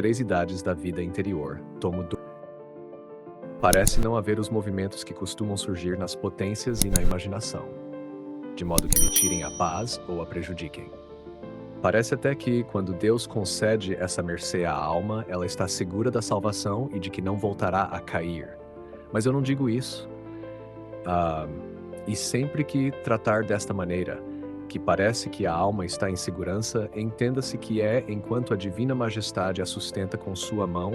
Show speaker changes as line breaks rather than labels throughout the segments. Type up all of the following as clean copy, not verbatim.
três idades da vida interior, tomo 2. Parece não haver os movimentos que costumam surgir nas potências e na imaginação, de modo que lhe tirem a paz ou a prejudiquem. Parece até que, quando Deus concede essa mercê à alma, ela está segura da salvação e de que não voltará a cair. Mas eu não digo isso. E sempre que tratar desta maneira, que parece que a alma está em segurança, entenda-se que é enquanto a divina majestade a sustenta com sua mão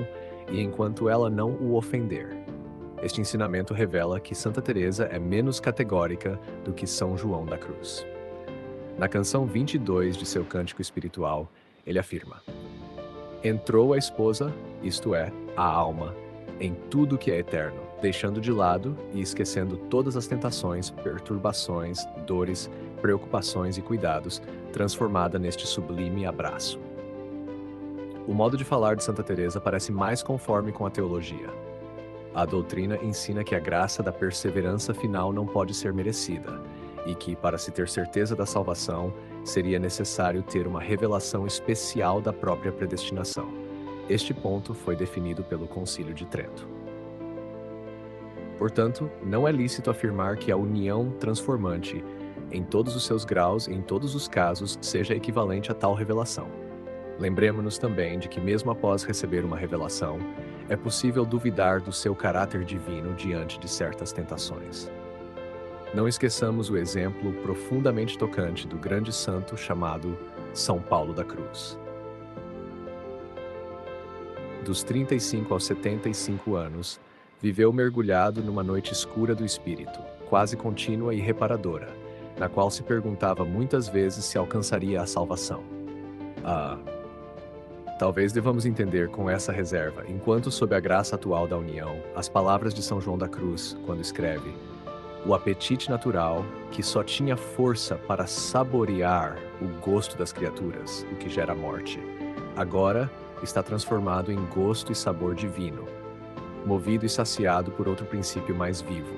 e enquanto ela não o ofender. Este ensinamento revela que Santa Teresa é menos categórica do que São João da Cruz. Na canção 22 de seu cântico espiritual, ele afirma: entrou a esposa, isto é, a alma, em tudo que é eterno, deixando de lado e esquecendo todas as tentações, perturbações, dores, preocupações e cuidados, transformada neste sublime abraço. O modo de falar de Santa Teresa parece mais conforme com a teologia. A doutrina ensina que a graça da perseverança final não pode ser merecida, e que, para se ter certeza da salvação, seria necessário ter uma revelação especial da própria predestinação. Este ponto foi definido pelo Concílio de Trento. Portanto, não é lícito afirmar que a união transformante, em todos os seus graus e em todos os casos, seja equivalente a tal revelação. Lembremos-nos também de que, mesmo após receber uma revelação, é possível duvidar do seu caráter divino diante de certas tentações. Não esqueçamos o exemplo profundamente tocante do grande santo chamado São Paulo da Cruz. Dos 35 aos 75 anos, viveu mergulhado numa noite escura do espírito, quase contínua e reparadora, na qual se perguntava muitas vezes se alcançaria a salvação. Talvez devamos entender com essa reserva, enquanto sob a graça atual da união, as palavras de São João da Cruz, quando escreve: o apetite natural, que só tinha força para saborear o gosto das criaturas, o que gera morte, agora está transformado em gosto e sabor divino, movido e saciado por outro princípio mais vivo,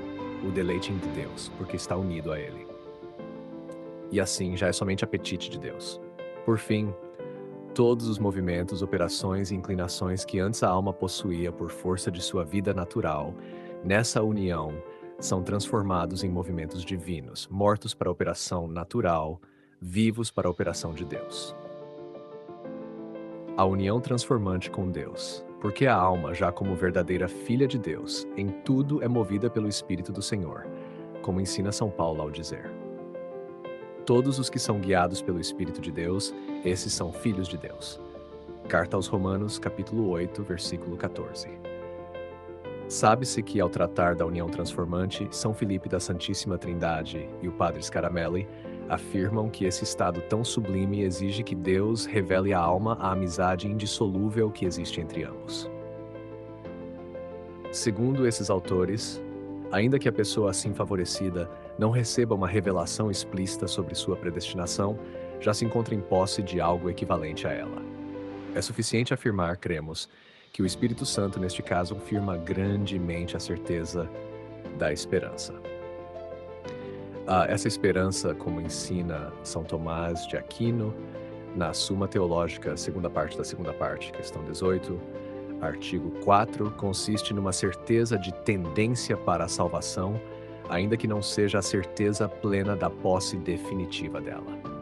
o deleite de Deus, porque está unido a Ele. E assim já é somente apetite de Deus. Por fim, todos os movimentos, operações e inclinações que antes a alma possuía por força de sua vida natural, nessa união, são transformados em movimentos divinos, mortos para a operação natural, vivos para a operação de Deus. A união transformante com Deus, porque a alma, já como verdadeira filha de Deus, em tudo é movida pelo Espírito do Senhor, como ensina São Paulo ao dizer: todos os que são guiados pelo Espírito de Deus, esses são filhos de Deus. Carta aos Romanos, capítulo 8, versículo 14. Sabe-se que, ao tratar da união transformante, São Filipe da Santíssima Trindade e o padre Scaramelli afirmam que esse estado tão sublime exige que Deus revele à alma a amizade indissolúvel que existe entre ambos. Segundo esses autores, ainda que a pessoa assim favorecida não receba uma revelação explícita sobre sua predestinação, já se encontra em posse de algo equivalente a ela. É suficiente afirmar, cremos, que o Espírito Santo, neste caso, firma grandemente a certeza da esperança. Essa esperança, como ensina São Tomás de Aquino, na Suma Teológica, segunda parte da segunda parte, questão 18, artigo 4, consiste numa certeza de tendência para a salvação, ainda que não seja a certeza plena da posse definitiva dela.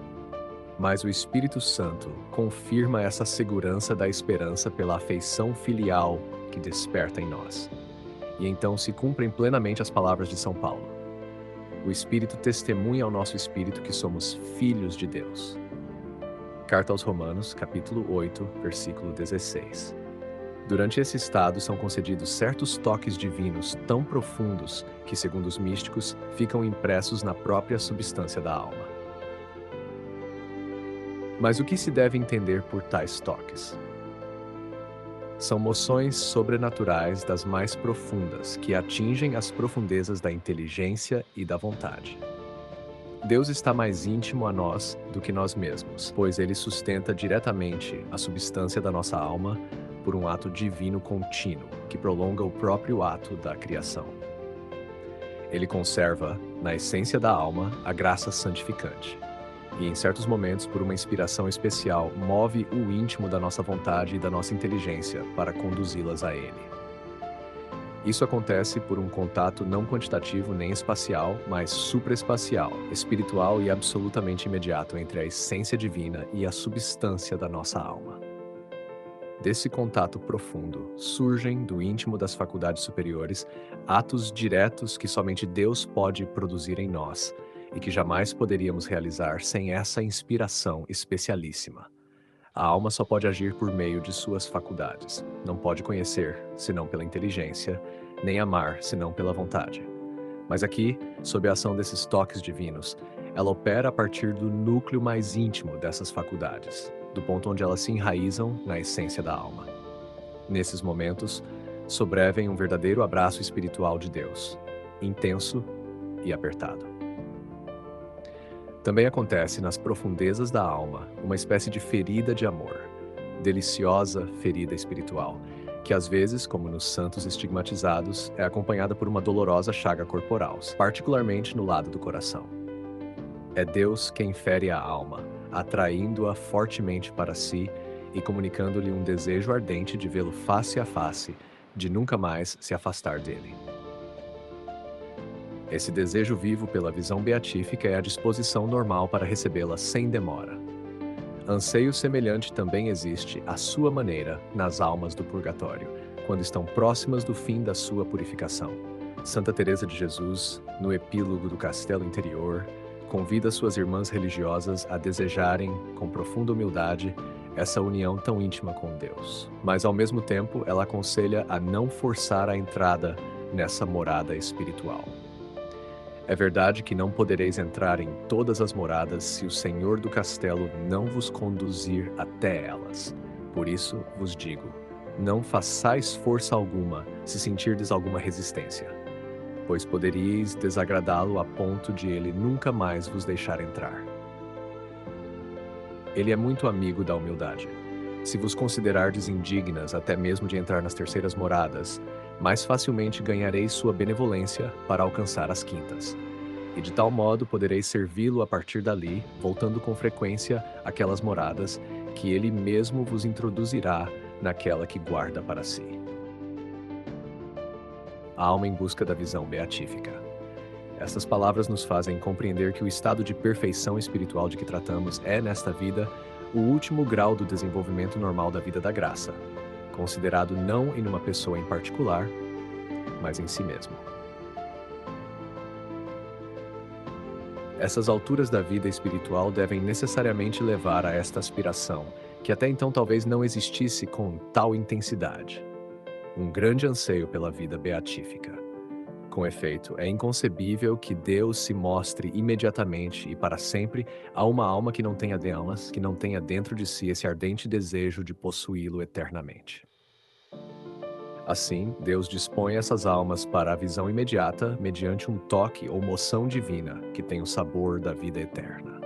Mas o Espírito Santo confirma essa segurança da esperança pela afeição filial que desperta em nós. E então se cumprem plenamente as palavras de São Paulo. O Espírito testemunha ao nosso espírito que somos filhos de Deus. Carta aos Romanos, capítulo 8, versículo 16. Durante esse estado são concedidos certos toques divinos tão profundos que, segundo os místicos, ficam impressos na própria substância da alma. Mas o que se deve entender por tais toques? São moções sobrenaturais das mais profundas, que atingem as profundezas da inteligência e da vontade. Deus está mais íntimo a nós do que nós mesmos, pois Ele sustenta diretamente a substância da nossa alma por um ato divino contínuo, que prolonga o próprio ato da criação. Ele conserva, na essência da alma, a graça santificante. e, em certos momentos, por uma inspiração especial, move o íntimo da nossa vontade e da nossa inteligência para conduzi-las a Ele. Isso acontece por um contato não quantitativo nem espacial, mas supraespacial, espiritual e absolutamente imediato entre a essência divina e a substância da nossa alma. Desse contato profundo, surgem, do íntimo das faculdades superiores, atos diretos que somente Deus pode produzir em nós e que jamais poderíamos realizar sem essa inspiração especialíssima. A alma só pode agir por meio de suas faculdades. Não pode conhecer, senão pela inteligência, nem amar, senão pela vontade. Mas aqui, sob a ação desses toques divinos, ela opera a partir do núcleo mais íntimo dessas faculdades, do ponto onde elas se enraizam na essência da alma. Nesses momentos, sobrevém um verdadeiro abraço espiritual de Deus, intenso e apertado. Também acontece nas profundezas da alma uma espécie de ferida de amor, deliciosa ferida espiritual, que às vezes, como nos santos estigmatizados, é acompanhada por uma dolorosa chaga corporal, particularmente no lado do coração. É Deus quem fere a alma, atraindo-a fortemente para si e comunicando-lhe um desejo ardente de vê-lo face a face, de nunca mais se afastar dele. Esse desejo vivo pela visão beatífica é a disposição normal para recebê-la sem demora. Anseio semelhante também existe, à sua maneira, nas almas do purgatório, quando estão próximas do fim da sua purificação. Santa Teresa de Jesus, no epílogo do Castelo Interior, convida suas irmãs religiosas a desejarem, com profunda humildade, essa união tão íntima com Deus. Mas, ao mesmo tempo, ela aconselha a não forçar a entrada nessa morada espiritual. É verdade que não podereis entrar em todas as moradas se o Senhor do castelo não vos conduzir até elas. Por isso vos digo, não façais força alguma se sentirdes alguma resistência, pois poderíeis desagradá-lo a ponto de ele nunca mais vos deixar entrar. Ele é muito amigo da humildade. Se vos considerardes indignas até mesmo de entrar nas terceiras moradas, mais facilmente ganhareis sua benevolência para alcançar as quintas. E de tal modo podereis servi-lo a partir dali, voltando com frequência àquelas moradas que ele mesmo vos introduzirá naquela que guarda para si. A alma em busca da visão beatífica. Essas palavras nos fazem compreender que o estado de perfeição espiritual de que tratamos é, nesta vida, o último grau do desenvolvimento normal da vida da graça, considerado não em uma pessoa em particular, mas em si mesmo. Essas alturas da vida espiritual devem necessariamente levar a esta aspiração, que até então talvez não existisse com tal intensidade. Um grande anseio pela vida beatífica. Com efeito, é inconcebível que Deus se mostre imediatamente e para sempre a uma alma que não tenha delas, que não tenha dentro de si esse ardente desejo de possuí-lo eternamente. Assim, Deus dispõe essas almas para a visão imediata mediante um toque ou moção divina que tem o sabor da vida eterna.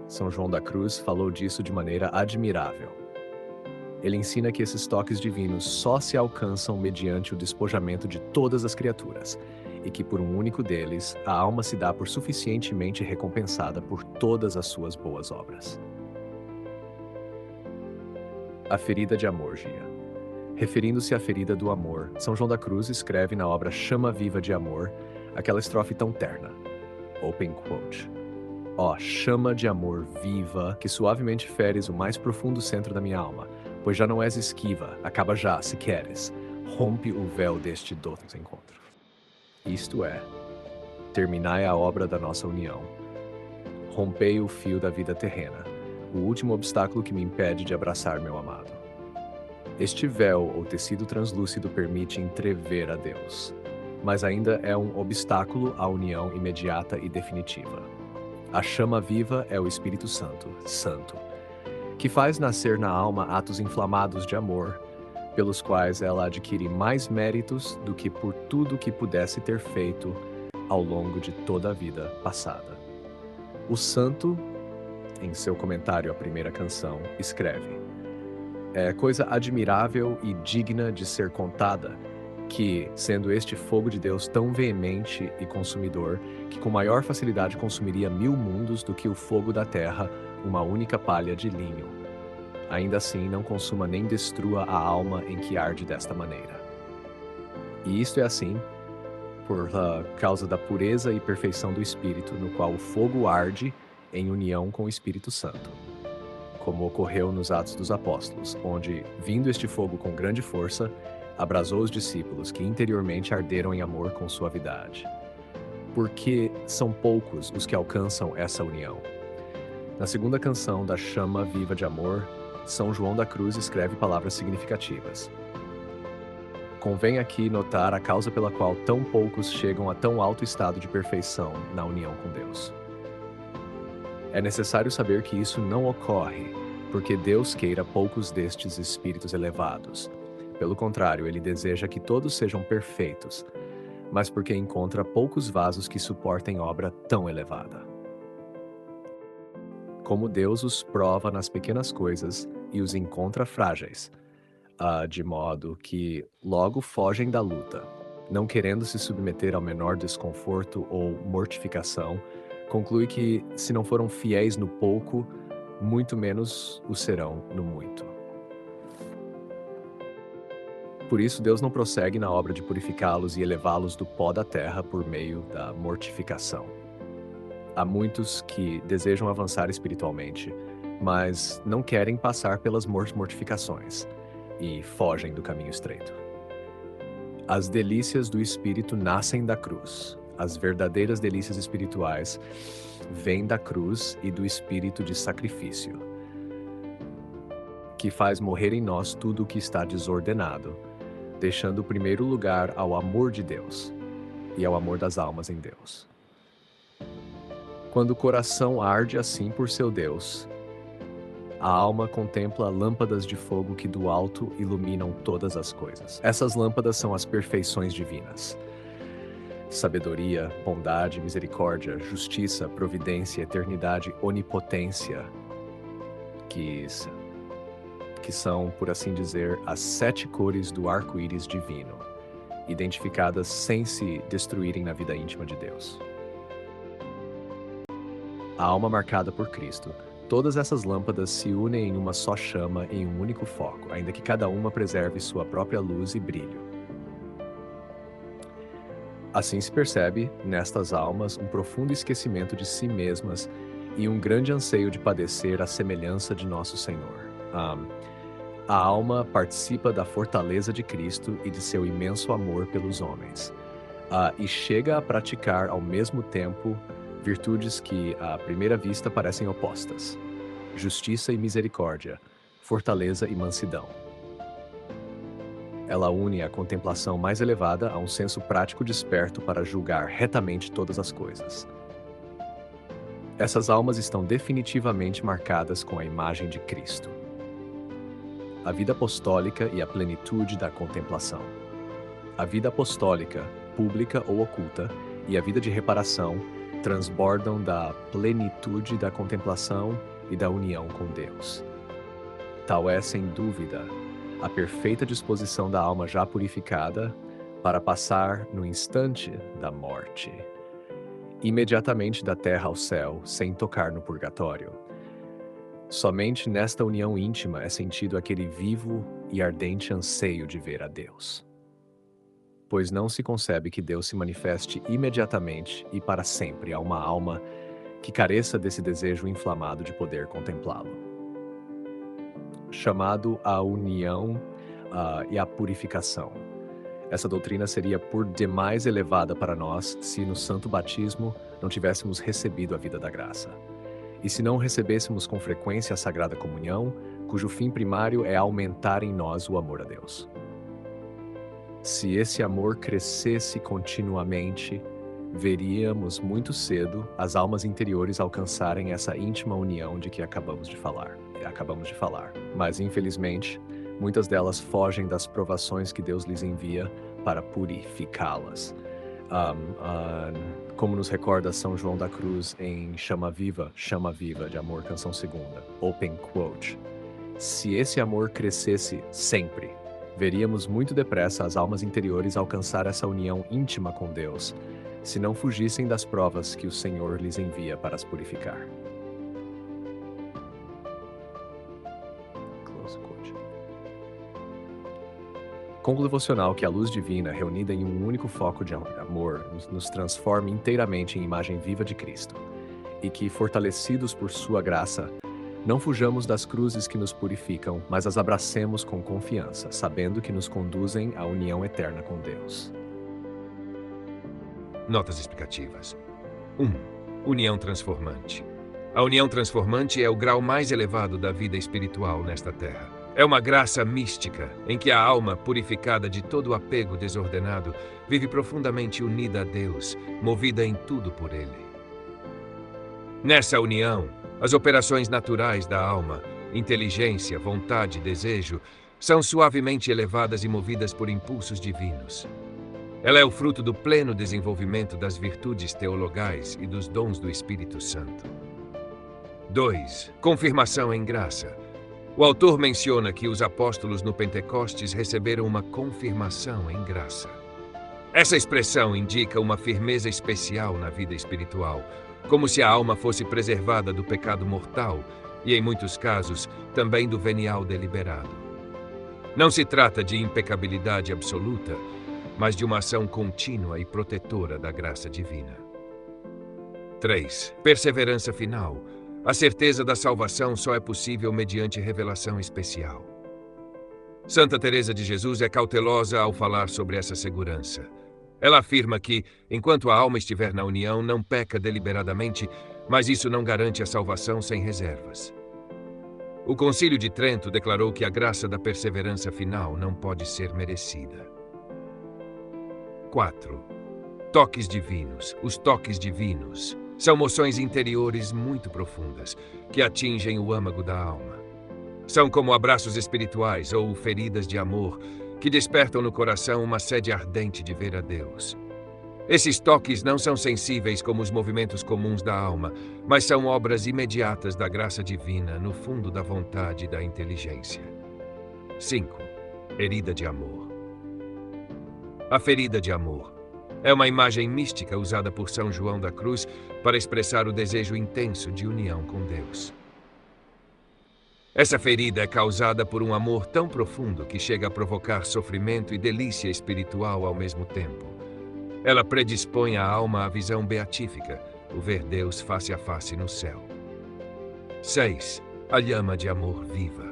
São João da Cruz falou disso de maneira admirável. Ele ensina que esses toques divinos só se alcançam mediante o despojamento de todas as criaturas, e que por um único deles, a alma se dá por suficientemente recompensada por todas as suas boas obras. A ferida de amor, Gia. Referindo-se à ferida do amor, São João da Cruz escreve na obra Chama Viva de Amor, aquela estrofe tão terna. Open quote. Ó, chama de amor viva, que suavemente feres o mais profundo centro da minha alma, pois já não és esquiva, acaba já, se queres. Rompe o véu deste doce encontro. Isto é, terminai a obra da nossa união. Rompei o fio da vida terrena, o último obstáculo que me impede de abraçar meu amado. Este véu ou tecido translúcido permite entrever a Deus, mas ainda é um obstáculo à união imediata e definitiva. A chama viva é o Espírito Santo, que faz nascer na alma atos inflamados de amor, pelos quais ela adquire mais méritos do que por tudo que pudesse ter feito ao longo de toda a vida passada. O santo, em seu comentário à primeira canção, escreve: é coisa admirável e digna de ser contada que, sendo este fogo de Deus tão veemente e consumidor, que com maior facilidade consumiria 1000 mundos do que o fogo da terra, uma única palha de linho, ainda assim não consuma nem destrua a alma em que arde desta maneira. E isto é assim por causa da pureza e perfeição do Espírito, no qual o fogo arde em união com o Espírito Santo, como ocorreu nos Atos dos Apóstolos, onde, vindo este fogo com grande força, abrasou os discípulos que interiormente arderam em amor com suavidade. Porque são poucos os que alcançam essa união. Na segunda canção da Chama Viva de Amor, São João da Cruz escreve palavras significativas. Convém aqui notar a causa pela qual tão poucos chegam a tão alto estado de perfeição na união com Deus. É necessário saber que isso não ocorre porque Deus queira poucos destes espíritos elevados. Pelo contrário, Ele deseja que todos sejam perfeitos, mas porque encontra poucos vasos que suportem obra tão elevada. Como Deus os prova nas pequenas coisas e os encontra frágeis, de modo que logo fogem da luta, não querendo se submeter ao menor desconforto ou mortificação, conclui que, se não foram fiéis no pouco, muito menos o serão no muito. Por isso, Deus não prossegue na obra de purificá-los e elevá-los do pó da terra por meio da mortificação. Há muitos que desejam avançar espiritualmente, mas não querem passar pelas mortificações e fogem do caminho estreito. As delícias do Espírito nascem da cruz. As verdadeiras delícias espirituais vêm da cruz e do Espírito de sacrifício, que faz morrer em nós tudo o que está desordenado, deixando o primeiro lugar ao amor de Deus e ao amor das almas em Deus. Quando o coração arde assim por seu Deus, a alma contempla lâmpadas de fogo que do alto iluminam todas as coisas. Essas lâmpadas são as perfeições divinas: sabedoria, bondade, misericórdia, justiça, providência, eternidade, onipotência, que são, por assim dizer, as 7 cores do arco-íris divino, identificadas sem se destruírem na vida íntima de Deus. A alma marcada por Cristo. Todas essas lâmpadas se unem em uma só chama, em um único foco, ainda que cada uma preserve sua própria luz e brilho. Assim se percebe, nestas almas, um profundo esquecimento de si mesmas e um grande anseio de padecer à semelhança de nosso Senhor. A alma participa da fortaleza de Cristo e de seu imenso amor pelos homens, e chega a praticar ao mesmo tempo virtudes que, à primeira vista, parecem opostas: justiça e misericórdia, fortaleza e mansidão. Ela une a contemplação mais elevada a um senso prático desperto para julgar retamente todas as coisas. Essas almas estão definitivamente marcadas com a imagem de Cristo. A vida apostólica e a plenitude da contemplação. A vida apostólica, pública ou oculta, e a vida de reparação transbordam da plenitude da contemplação e da união com Deus. Tal é, sem dúvida, a perfeita disposição da alma já purificada para passar no instante da morte, imediatamente da terra ao céu, sem tocar no purgatório. Somente nesta união íntima é sentido aquele vivo e ardente anseio de ver a Deus. Pois não se concebe que Deus se manifeste imediatamente e para sempre a uma alma que careça desse desejo inflamado de poder contemplá-lo. Chamado à união e à purificação. Essa doutrina seria por demais elevada para nós se no santo batismo não tivéssemos recebido a vida da graça. E se não recebêssemos com frequência a Sagrada Comunhão, cujo fim primário é aumentar em nós o amor a Deus. Se esse amor crescesse continuamente, veríamos muito cedo as almas interiores alcançarem essa íntima união de que acabamos de falar. Mas, infelizmente, muitas delas fogem das provações que Deus lhes envia para purificá-las. Como nos recorda São João da Cruz em Chama Viva de Amor, canção 2ª, open quote: se esse amor crescesse sempre, veríamos muito depressa as almas interiores alcançar essa união íntima com Deus, se não fugissem das provas que o Senhor lhes envia para as purificar. Conclui o devocional que a luz divina, reunida em um único foco de amor, nos transforme inteiramente em imagem viva de Cristo, e que, fortalecidos por sua graça, não fujamos das cruzes que nos purificam, mas as abracemos com confiança, sabendo que nos conduzem à união eterna com Deus.
Notas explicativas. 1. União transformante. A união transformante é o grau mais elevado da vida espiritual nesta terra. É uma graça mística em que a alma, purificada de todo o apego desordenado, vive profundamente unida a Deus, movida em tudo por Ele. Nessa união, as operações naturais da alma, inteligência, vontade, desejo, são suavemente elevadas e movidas por impulsos divinos. Ela é o fruto do pleno desenvolvimento das virtudes teologais e dos dons do Espírito Santo. 2. Confirmação em graça. O autor menciona que os apóstolos no Pentecostes receberam uma confirmação em graça. Essa expressão indica uma firmeza especial na vida espiritual, como se a alma fosse preservada do pecado mortal e, em muitos casos, também do venial deliberado. Não se trata de impecabilidade absoluta, mas de uma ação contínua e protetora da graça divina. 3. Perseverança final. A certeza da salvação só é possível mediante revelação especial. Santa Teresa de Jesus é cautelosa ao falar sobre essa segurança. Ela afirma que, enquanto a alma estiver na união, não peca deliberadamente, mas isso não garante a salvação sem reservas. O Concílio de Trento declarou que a graça da perseverança final não pode ser merecida. 4. Toques divinos. Os toques divinos são moções interiores muito profundas, que atingem o âmago da alma. São como abraços espirituais ou feridas de amor, que despertam no coração uma sede ardente de ver a Deus. Esses toques não são sensíveis como os movimentos comuns da alma, mas são obras imediatas da graça divina no fundo da vontade e da inteligência. 5. Herida de amor. A ferida de amor é uma imagem mística usada por São João da Cruz para expressar o desejo intenso de união com Deus. Essa ferida é causada por um amor tão profundo que chega a provocar sofrimento e delícia espiritual ao mesmo tempo. Ela predispõe a alma à visão beatífica, o ver Deus face a face no céu. 6. A llama de amor viva.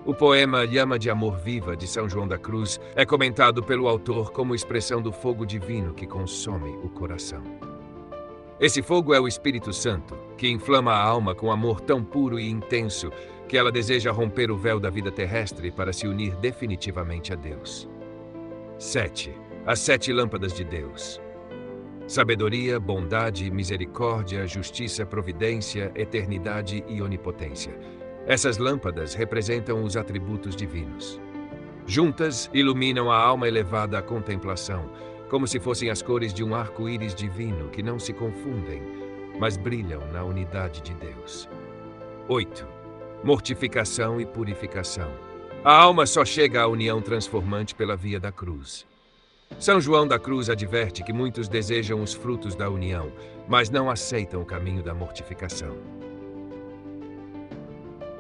O poema Llama de Amor Viva, de São João da Cruz, é comentado pelo autor como expressão do fogo divino que consome o coração. Esse fogo é o Espírito Santo, que inflama a alma com amor tão puro e intenso que ela deseja romper o véu da vida terrestre para se unir definitivamente a Deus. 7. As 7 lâmpadas de Deus. Sabedoria, bondade, misericórdia, justiça, providência, eternidade e onipotência. Essas lâmpadas representam os atributos divinos. Juntas, iluminam a alma elevada à contemplação, como se fossem as cores de um arco-íris divino que não se confundem, mas brilham na unidade de Deus. 8. Mortificação e purificação. A alma só chega à união transformante pela via da cruz. São João da Cruz adverte que muitos desejam os frutos da união, mas não aceitam o caminho da mortificação.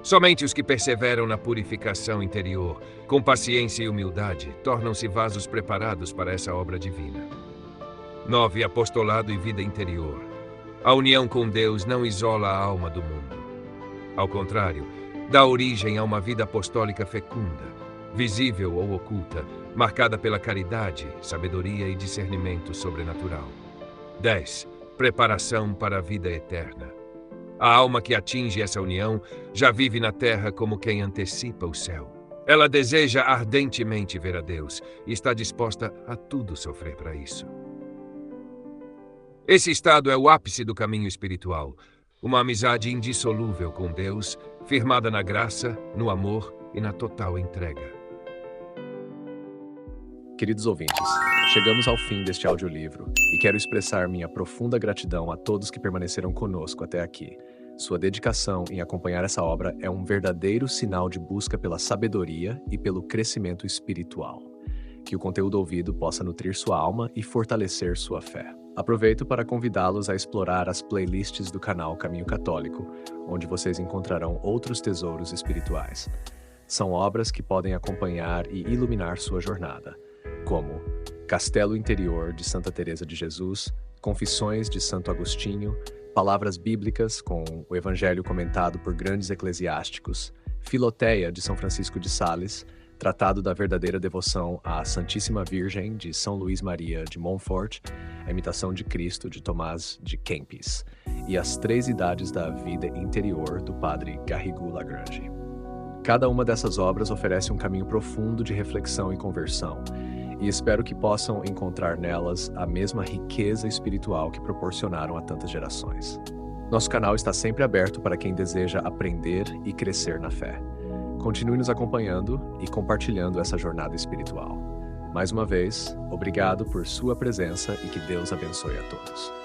Somente os que perseveram na purificação interior, com paciência e humildade, tornam-se vasos preparados para essa obra divina. 9. Apostolado e vida interior. A união com Deus não isola a alma do mundo. Ao contrário, dá origem a uma vida apostólica fecunda, visível ou oculta, marcada pela caridade, sabedoria e discernimento sobrenatural. 10. Preparação para a vida eterna. A alma que atinge essa união já vive na terra como quem antecipa o céu. Ela deseja ardentemente ver a Deus e está disposta a tudo sofrer para isso. Esse estado é o ápice do caminho espiritual, uma amizade indissolúvel com Deus, firmada na graça, no amor e na total entrega.
Queridos ouvintes, chegamos ao fim deste audiolivro e quero expressar minha profunda gratidão a todos que permaneceram conosco até aqui. Sua dedicação em acompanhar essa obra é um verdadeiro sinal de busca pela sabedoria e pelo crescimento espiritual. Que o conteúdo ouvido possa nutrir sua alma e fortalecer sua fé. Aproveito para convidá-los a explorar as playlists do canal Caminho Católico, onde vocês encontrarão outros tesouros espirituais. São obras que podem acompanhar e iluminar sua jornada, como Castelo Interior de Santa Teresa de Jesus, Confissões de Santo Agostinho, Palavras Bíblicas com o Evangelho comentado por grandes eclesiásticos, Filoteia de São Francisco de Sales, Tratado da Verdadeira Devoção à Santíssima Virgem de São Luís Maria de Montfort, A Imitação de Cristo de Tomás de Kempis e As Três Idades da Vida Interior do Padre Garrigou Lagrange. Cada uma dessas obras oferece um caminho profundo de reflexão e conversão, e espero que possam encontrar nelas a mesma riqueza espiritual que proporcionaram a tantas gerações. Nosso canal está sempre aberto para quem deseja aprender e crescer na fé. Continue nos acompanhando e compartilhando essa jornada espiritual. Mais uma vez, obrigado por sua presença e que Deus abençoe a todos.